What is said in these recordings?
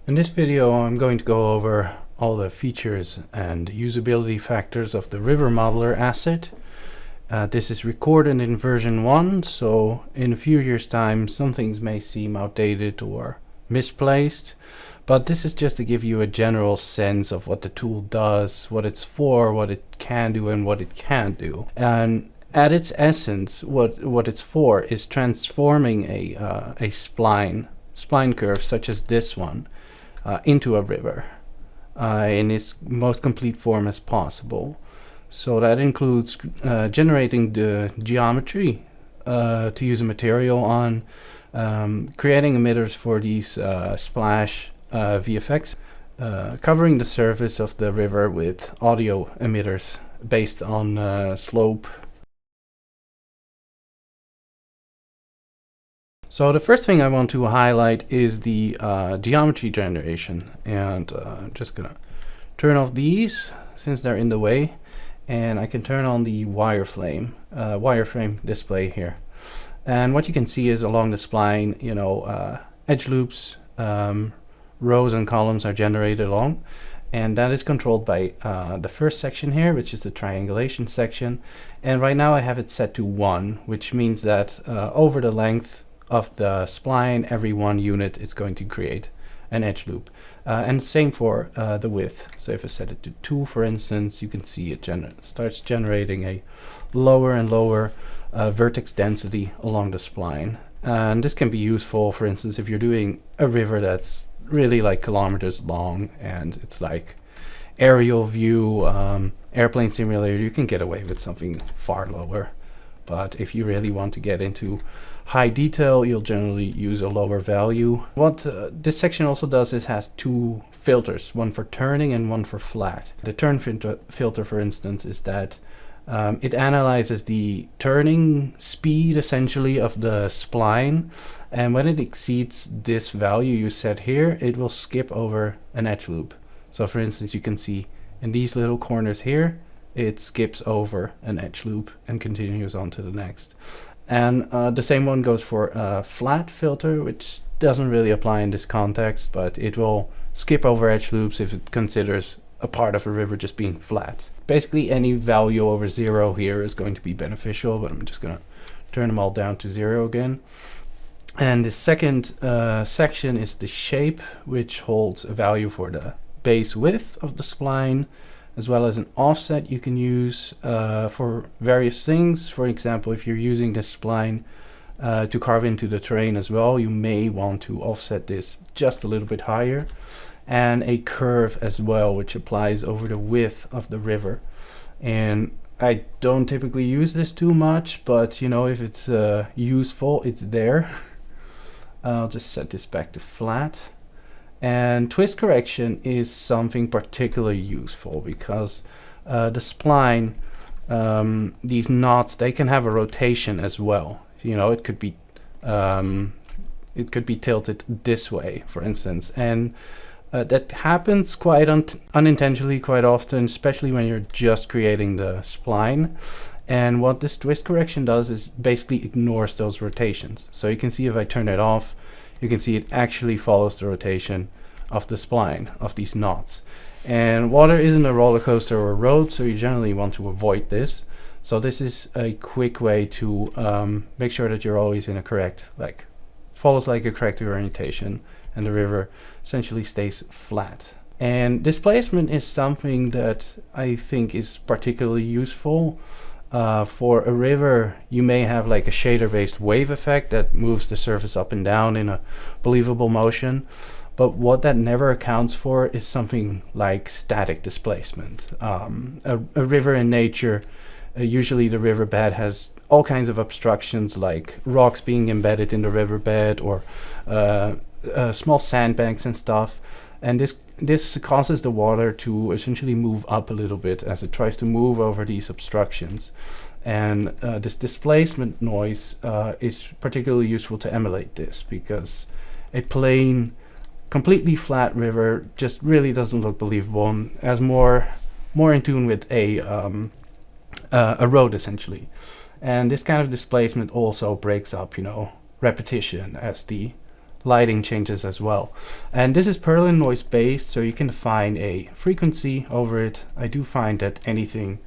In this video I'm going to go over all the features and usability factors of the River Modeler asset. This is recorded in version 1, so in a few years time some things may seem outdated or misplaced, but this is just to give you a general sense of what the tool does, what it's for, what it can do and what it can't do. And at its essence, what it's for is transforming a spline curve such as this one into a river in its most complete form as possible. So that includes generating the geometry to use a material on, creating emitters for these splash VFX, covering the surface of the river with audio emitters based on slope. So the first thing I want to highlight is the geometry generation, and I'm just gonna turn off these since they're in the way, and I can turn on the wireframe display here. And what you can see is along the spline, edge loops, rows and columns are generated along, and that is controlled by the first section here, which is the triangulation section. And right now I have it set to 1, which means that over the length of the spline, every 1 unit is going to create an edge loop. And same for the width. So if I set it to 2, for instance, you can see it starts generating a lower and lower vertex density along the spline. And this can be useful, for instance, if you're doing a river that's really like kilometers long and it's like aerial view, airplane simulator, you can get away with something far lower. But if you really want to get into high detail, you'll generally use a lower value. What this section also does is has 2 filters, one for turning and one for flat. The turn filter, for instance, is that it analyzes the turning speed essentially of the spline, and when it exceeds this value you set here, it will skip over an edge loop. So for instance, you can see in these little corners here, it skips over an edge loop and continues on to the next. And the same one goes for a flat filter, which doesn't really apply in this context, but it will skip over edge loops if it considers a part of a river just being flat. Basically any value over 0 here is going to be beneficial, but I'm just going to turn them all down to 0 again. And the second section is the shape, which holds a value for the base width of the spline, as well as an offset you can use for various things. For example, if you're using this spline to carve into the terrain as well, you may want to offset this just a little bit higher. And a curve as well, which applies over the width of the river. And I don't typically use this too much, but if it's useful, it's there. I'll just set this back to flat. And twist correction is something particularly useful because the spline, these knots, they can have a rotation as well. It could be tilted this way, for instance, and that happens quite unintentionally quite often, especially when you're just creating the spline. And what this twist correction does is basically ignores those rotations. So you can see if I turn it off, you can see it actually follows the rotation of the spline, of these knots. And water isn't a roller coaster or a road, so you generally want to avoid this. So this is a quick way to make sure that you're always in a correct, follows like a correct orientation, and the river essentially stays flat. And displacement is something that I think is particularly useful. For a river, you may have like a shader-based wave effect that moves the surface up and down in a believable motion. But what that never accounts for is something like static displacement. A river in nature, usually the riverbed has all kinds of obstructions like rocks being embedded in the riverbed or small sandbanks and stuff. And this causes the water to essentially move up a little bit as it tries to move over these obstructions. And this displacement noise is particularly useful to emulate this, because a plain, completely flat river just really doesn't look believable and as more in tune with a road essentially. And this kind of displacement also breaks up, repetition as the lighting changes as well. And this is Perlin noise based, so you can define a frequency over it. I do find that anything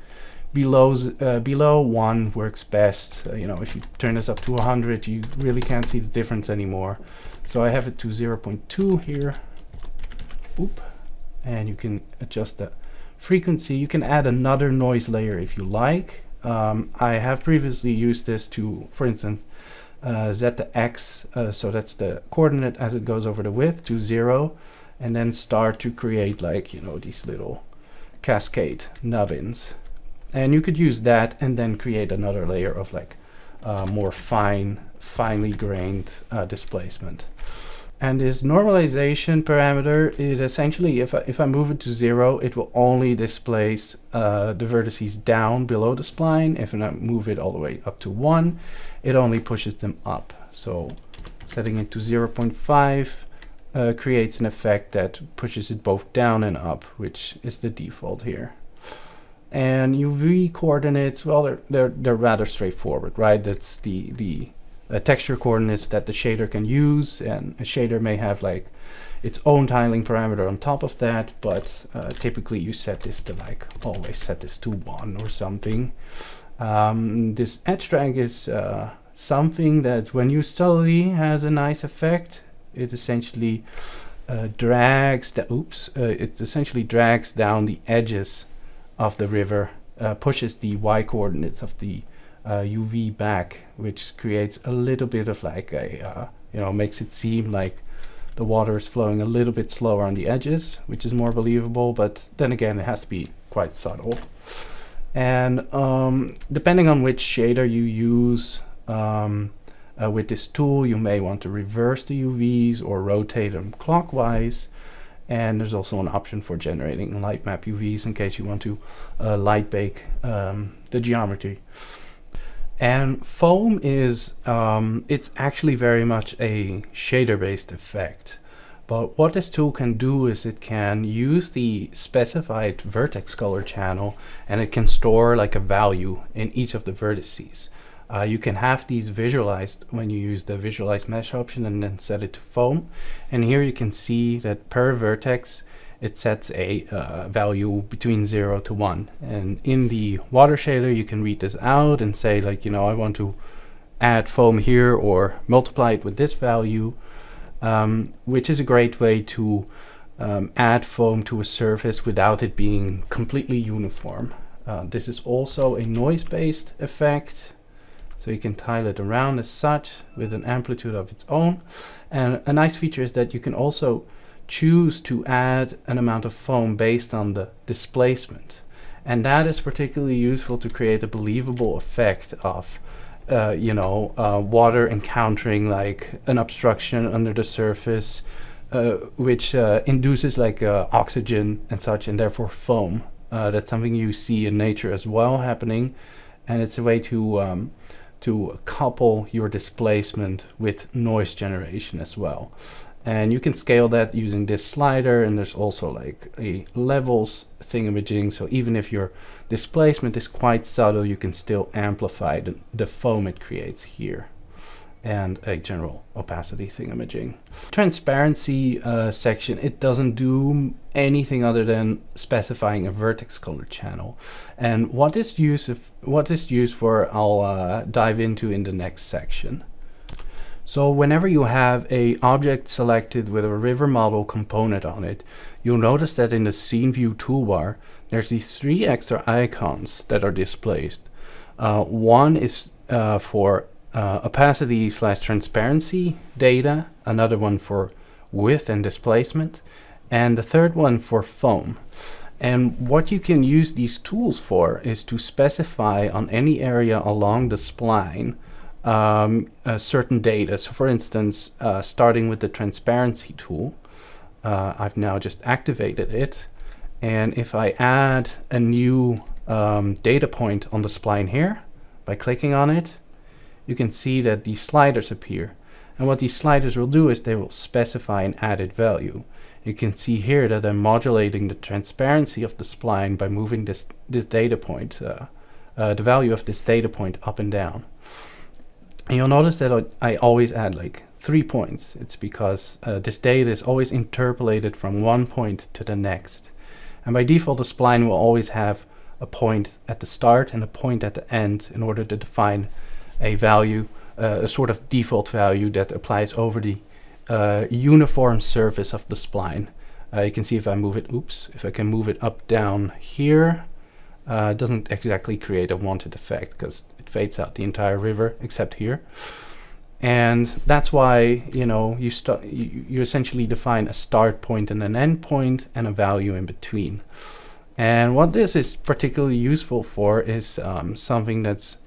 below 1 works best. You know, if you turn this up to 100, you really can't see the difference anymore. So I have it to 0.2 here. Oop. And you can adjust the frequency. You can add another noise layer if you like. I have previously used this to, for instance, set the x, so that's the coordinate as it goes over the width, to 0, and then start to create, like, you know, these little cascade nubbins. And you could use that and then create another layer of like more finely grained displacement. And this normalization parameter, it essentially, if I move it to 0, it will only displace the vertices down below the spline. If I move it all the way up to 1, it only pushes them up. So setting it to 0.5 creates an effect that pushes it both down and up, which is the default here. And UV coordinates, well, they're rather straightforward, right? That's the texture coordinates that the shader can use, and a shader may have like its own tiling parameter on top of that, but typically you set this to, like, always set this to 1 or something. This edge drag is something that, when used subtly, has a nice effect. It essentially drags down the edges of the river, pushes the y coordinates of the UV back, which creates a little bit of like a, you know, makes it seem like the water is flowing a little bit slower on the edges, which is more believable, but then again, it has to be quite subtle. And depending on which shader you use with this tool, you may want to reverse the UVs or rotate them clockwise. And there's also an option for generating light map UVs in case you want to light bake the geometry. And foam is, it's actually very much a shader-based effect. But what this tool can do is it can use the specified vertex color channel, and it can store like a value in each of the vertices. You can have these visualized when you use the visualize mesh option and then set it to foam. And here you can see that per vertex it sets a value between 0 to 1. And in the water shader you can read this out and say, like, you know, I want to add foam here or multiply it with this value, which is a great way to add foam to a surface without it being completely uniform. This is also a noise-based effect. So you can tile it around as such with an amplitude of its own. And a nice feature is that you can also choose to add an amount of foam based on the displacement. And that is particularly useful to create a believable effect of water encountering like an obstruction under the surface, which induces like oxygen and such, and therefore foam. That's something you see in nature as well happening. And it's a way to couple your displacement with noise generation as well. And you can scale that using this slider, and there's also like a levels thingamajig, so even if your displacement is quite subtle, you can still amplify the foam it creates here, and a general opacity thingamajig. Transparency section, it doesn't do anything other than specifying a vertex color channel. And what is used for, I'll dive into in the next section. So whenever you have a object selected with a river model component on it, you'll notice that in the scene view toolbar, there's these 3 extra icons that are displaced. One is for opacity / transparency data, another one for width and displacement, and the third one for foam. And what you can use these tools for is to specify on any area along the spline certain data. So for instance, starting with the transparency tool, I've now just activated it, and if I add a new data point on the spline here by clicking on it, you can see that these sliders appear. And what these sliders will do is they will specify an added value. You can see here that I'm modulating the transparency of the spline by moving this data point, the value of this data point up and down. And you'll notice that I always add like 3 points. It's because this data is always interpolated from one point to the next. And by default, the spline will always have a point at the start and a point at the end in order to define a value, a sort of default value that applies over the uniform surface of the spline. You can see if I move it, if I can move it up, down here, it doesn't exactly create a wanted effect because it fades out the entire river except here. And that's why, you know, you essentially define a start point and an end point and a value in between. And what this is particularly useful for is something that's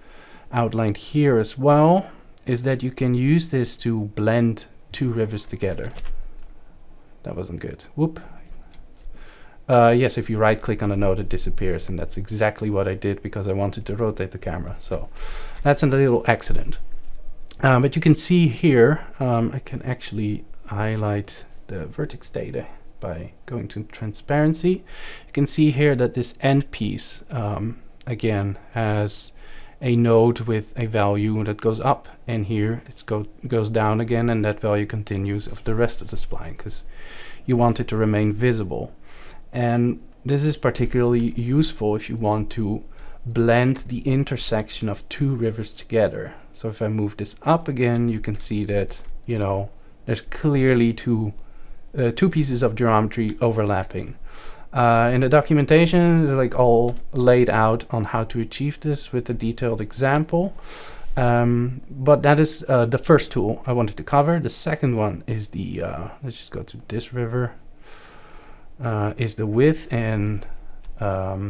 outlined here as well, is that you can use this to blend two rivers together. That wasn't good. Whoop. Yes, if you right click on a node, it disappears, and that's exactly what I did because I wanted to rotate the camera. So that's a little accident. But you can see here, I can actually highlight the vertex data by going to transparency. You can see here that this end piece, again, has a node with a value that goes up, and here it goes down again, and that value continues of the rest of the spline because you want it to remain visible. And this is particularly useful if you want to blend the intersection of two rivers together. So if I move this up again, you can see that, you know, there's clearly two pieces of geometry overlapping. In the documentation, it's like all laid out on how to achieve this with a detailed example. But that is the first tool I wanted to cover. The second one is the, let's just go to this river, is the width and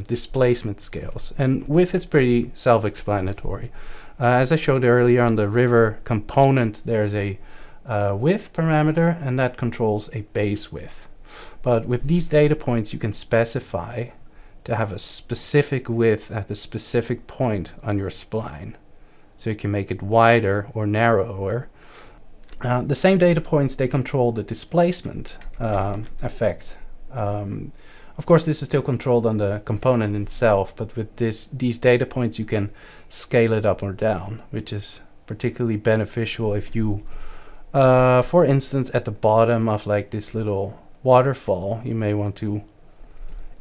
displacement scales. And width is pretty self-explanatory. As I showed earlier on the river component, there's a width parameter, and that controls a base width. But with these data points, you can specify to have a specific width at the specific point on your spline. So you can make it wider or narrower. The same data points, they control the displacement effect. Of course, this is still controlled on the component itself, but with these data points, you can scale it up or down, which is particularly beneficial if you, for instance, at the bottom of like this little waterfall, you may want to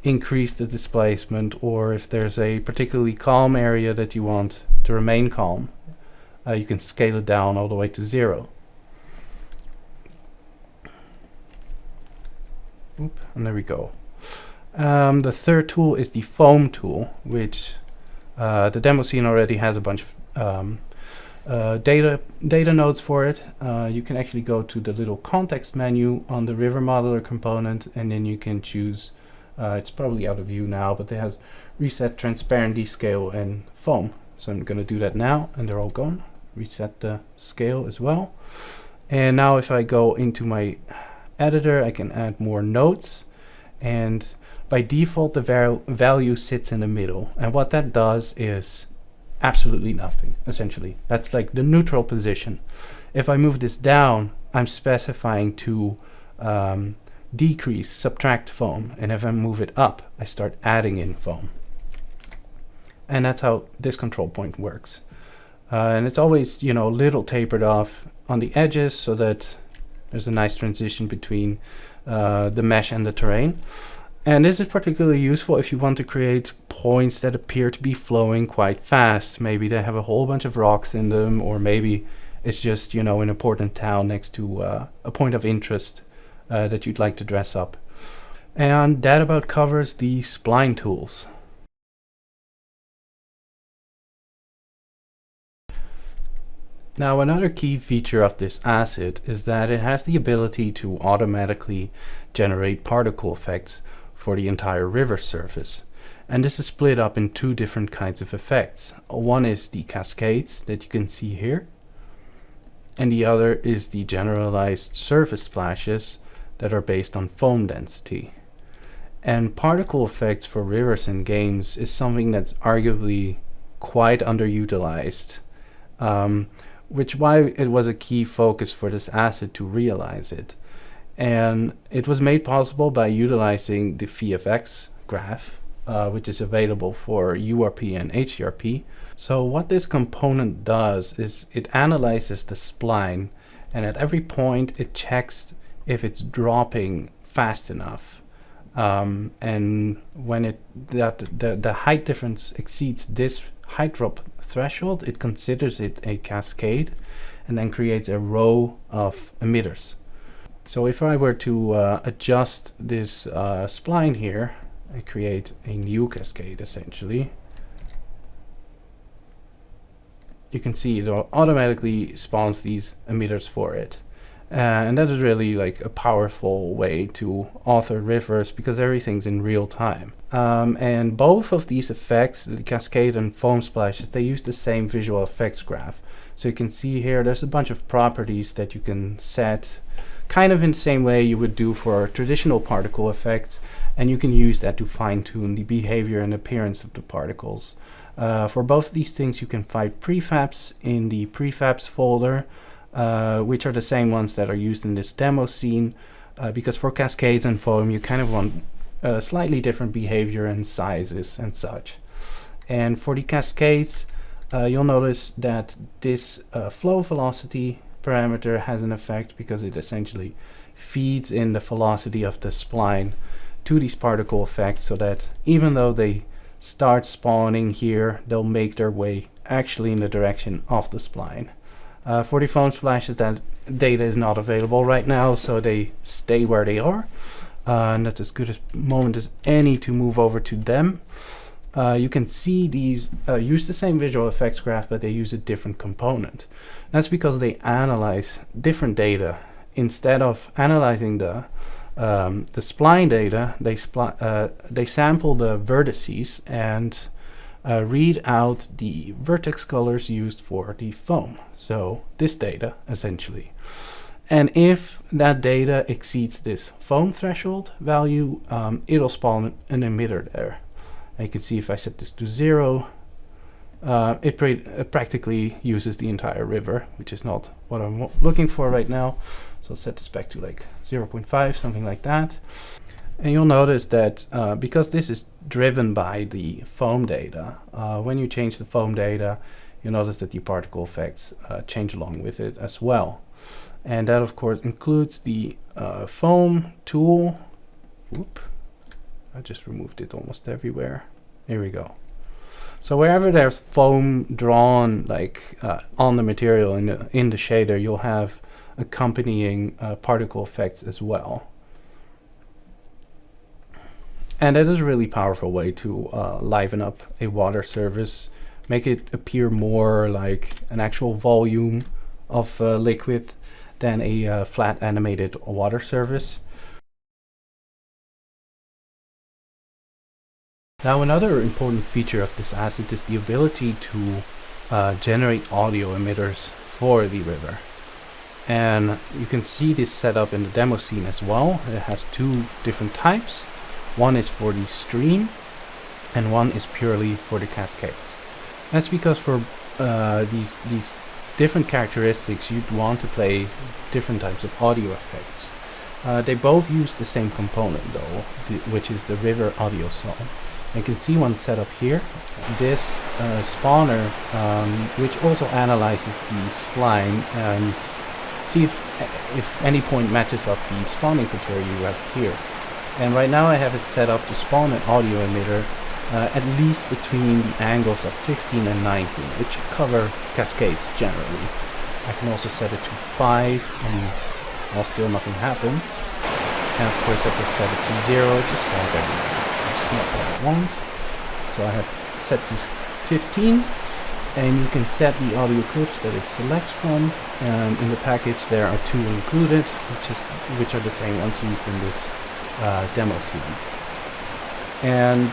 increase the displacement, or if there's a particularly calm area that you want to remain calm, you can scale it down all the way to 0. Oop, and there we go. The third tool is the foam tool, which the demo scene already has a bunch of data nodes for it. You can actually go to the little context menu on the river modeler component, and then you can choose, it's probably out of view now, but it has reset, transparent, descale, and foam. So I'm going to do that now, and they're all gone. Reset the scale as well. And now if I go into my editor, I can add more nodes, and by default the value sits in the middle, and what that does is absolutely nothing, essentially. That's like the neutral position. If I move this down, I'm specifying to decrease, subtract foam, and if I move it up, I start adding in foam. And that's how this control point works. And it's always, you know, a little tapered off on the edges so that there's a nice transition between the mesh and the terrain. And this is particularly useful if you want to create points that appear to be flowing quite fast. Maybe they have a whole bunch of rocks in them, or maybe it's just, you know, an important town next to a point of interest that you'd like to dress up. And that about covers the spline tools. Now, another key feature of this asset is that it has the ability to automatically generate particle effects for the entire river surface. And this is split up in two different kinds of effects. One is the cascades that you can see here, and the other is the generalized surface splashes that are based on foam density. And particle effects for rivers in games is something that's arguably quite underutilized, which why it was a key focus for this asset to realize it. And it was made possible by utilizing the VFX graph, which is available for URP and HDRP. So what this component does is it analyzes the spline and at every point it checks if it's dropping fast enough. And when the height difference exceeds this height drop threshold, it considers it a cascade and then creates a row of emitters. So if I were to adjust this spline here, I create a new cascade essentially. You can see it automatically spawns these emitters for it. And that is really like a powerful way to author rivers because everything's in real time. And both of these effects, the cascade and foam splashes, they use the same visual effects graph. So you can see here there's a bunch of properties that you can set kind of in the same way you would do for traditional particle effects, and you can use that to fine-tune the behavior and appearance of the particles. For both of these things you can find prefabs in the prefabs folder, which are the same ones that are used in this demo scene, because for cascades and foam you kind of want slightly different behavior and sizes and such. And for the cascades, you'll notice that this flow velocity parameter has an effect because it essentially feeds in the velocity of the spline to these particle effects, so that even though they start spawning here, they'll make their way actually in the direction of the spline. For the foam splashes, that data is not available right now, so they stay where they are. And that's as good a moment as any to move over to them. You can see these use the same visual effects graph, but they use a different component. That's because they analyze different data. Instead of analyzing the spline data, they sample the vertices and read out the vertex colors used for the foam. So this data essentially. And if that data exceeds this foam threshold value, it'll spawn an emitter there. And you can see if I set this to 0, it practically uses the entire river, which is not what I'm looking for right now. So I'll set this back to like 0.5, something like that. And you'll notice that because this is driven by the foam data, when you change the foam data, you'll notice that the particle effects change along with it as well. And that of course includes the foam tool. Whoop, I just removed it almost everywhere. Here we go. So wherever there's foam drawn like on the material in the shader, you'll have accompanying particle effects as well. And that is a really powerful way to liven up a water surface, make it appear more like an actual volume of liquid than a flat animated water surface. Now another important feature of this asset is the ability to generate audio emitters for the river. And you can see this set up in the demo scene as well. It has two different types. One is for the stream and one is purely for the cascades. That's because for these different characteristics you'd want to play different types of audio effects. They both use the same component though, which is the river audio song. You can see one set up here. This spawner, which also analyzes the spline and see if any point matches up the spawning criteria you have here. And right now I have it set up to spawn an audio emitter at least between the angles of 15 and 19, which should cover cascades generally. I can also set it to 5 and while still nothing happens. And of course I can set it to 0, just spawns everywhere. Which is not what I want. So I have set to 15, and you can set the audio clips that it selects from. And in the package there are 2 included, which are the same ones used in this demo scene. And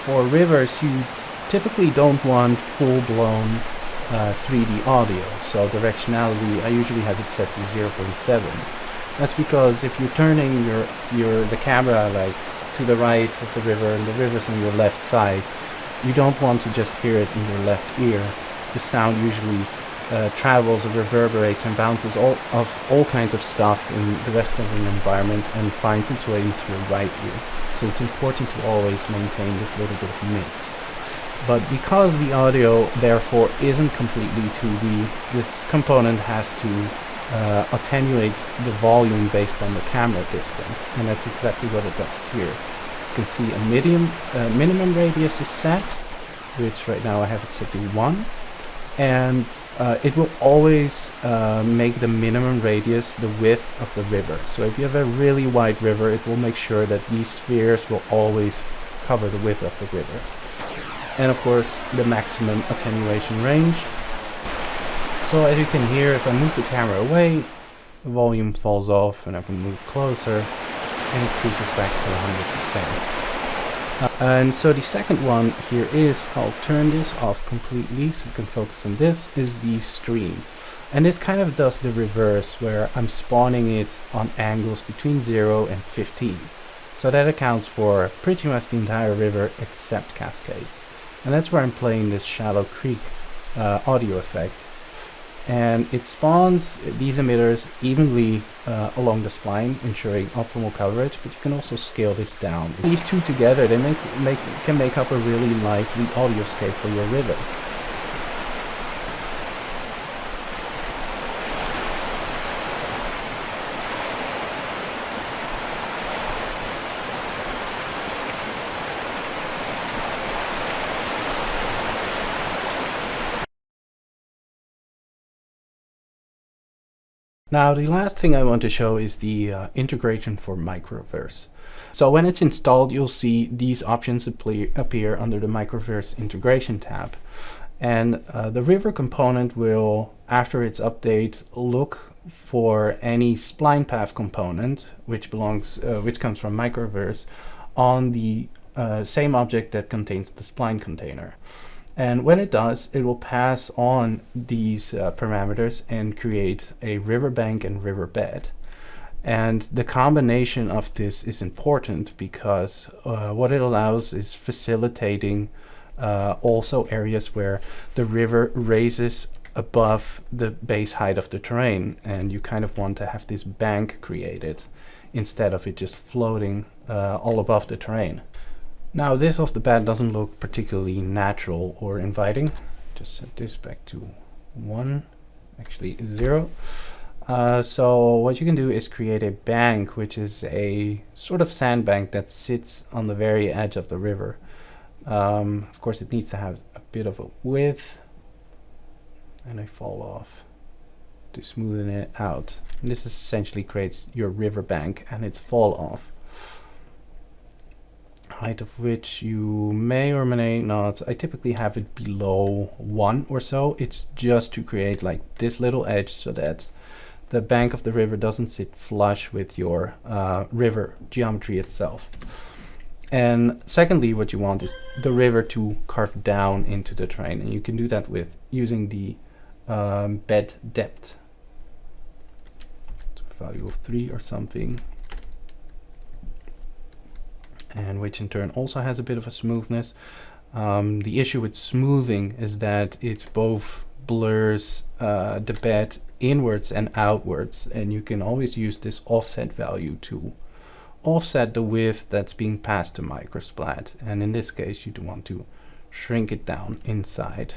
for rivers you typically don't want full-blown 3D audio, so directionality I usually have it set to 0.7. That's because if you're turning the camera like to the right of the river and the river's on your left side, you don't want to just hear it in your left ear. The sound usually travels and reverberates and bounces off all kinds of stuff in the rest of the environment and finds its way into your right ear. So it's important to always maintain this little bit of mix. But because the audio therefore isn't completely 2D, this component has to attenuate the volume based on the camera distance, and that's exactly what it does here. You can see a minimum radius is set, which right now I have it set to 1, and it will always make the minimum radius the width of the river. So if you have a really wide river, it will make sure that these spheres will always cover the width of the river. And of course the maximum attenuation range. So as you can hear, if I move the camera away, the volume falls off, and I can move closer and it increases back to 100%. And so the second one here is, I'll turn this off completely so we can focus on this, is the stream. And this kind of does the reverse, where I'm spawning it on angles between 0 and 15. So that accounts for pretty much the entire river except cascades. And that's where I'm playing this shallow creek audio effect. And it spawns these emitters evenly along the spline, ensuring optimal coverage, but you can also scale this down. These two together, they can make up a really lively audioscape for your river. Now the last thing I want to show is the integration for Microverse. So when it's installed, you'll see these options appear under the Microverse Integration tab. And the river component will, after its update, look for any spline path component, which comes from Microverse, on the same object that contains the spline container. And when it does, it will pass on these parameters and create a riverbank and riverbed. And the combination of this is important because what it allows is facilitating also areas where the river raises above the base height of the terrain, and you kind of want to have this bank created instead of it just floating all above the terrain. Now this off the bat doesn't look particularly natural or inviting. Just set this back to 1, actually 0. So what you can do is create a bank, which is a sort of sandbank that sits on the very edge of the river. Of course it needs to have a bit of a width, and I fall off to smoothen it out. And this essentially creates your river bank and its fall off. Height of which you may or may not. I typically have it below 1 or so. It's just to create like this little edge so that the bank of the river doesn't sit flush with your river geometry itself. And secondly, what you want is the river to carve down into the terrain, and you can do that with using the bed depth. So value of 3 or something. And which in turn also has a bit of a smoothness. The issue with smoothing is that it both blurs the bed inwards and outwards, and you can always use this offset value to offset the width that's being passed to Microsplat, and in this case you'd want to shrink it down inside.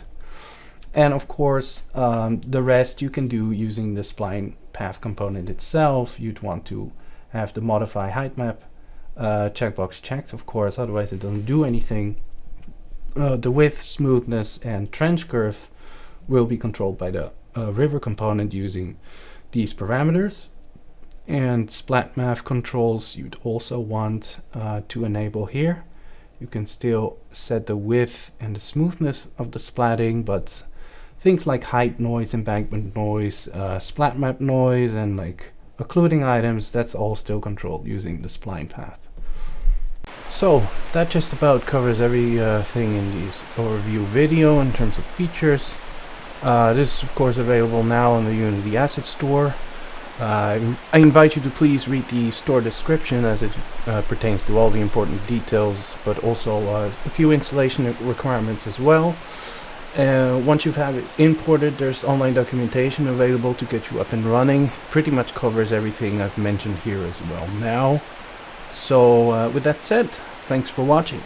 And of course the rest you can do using the spline path component itself. You'd want to have the modify height map checkbox checked, of course, otherwise it doesn't do anything. The width, smoothness, and trench curve will be controlled by the river component using these parameters. And splat math controls you'd also want to enable here. You can still set the width and the smoothness of the splatting, but things like height noise, embankment noise, splat map noise, and like occluding items, that's all still controlled using the spline path. So that just about covers everything in this overview video in terms of features. This is of course available now on the Unity Asset Store. I invite you to please read the store description as it pertains to all the important details, but also a few installation requirements as well. Once you've had it imported, there's online documentation available to get you up and running. Pretty much covers everything I've mentioned here as well now. So with that said, thanks for watching.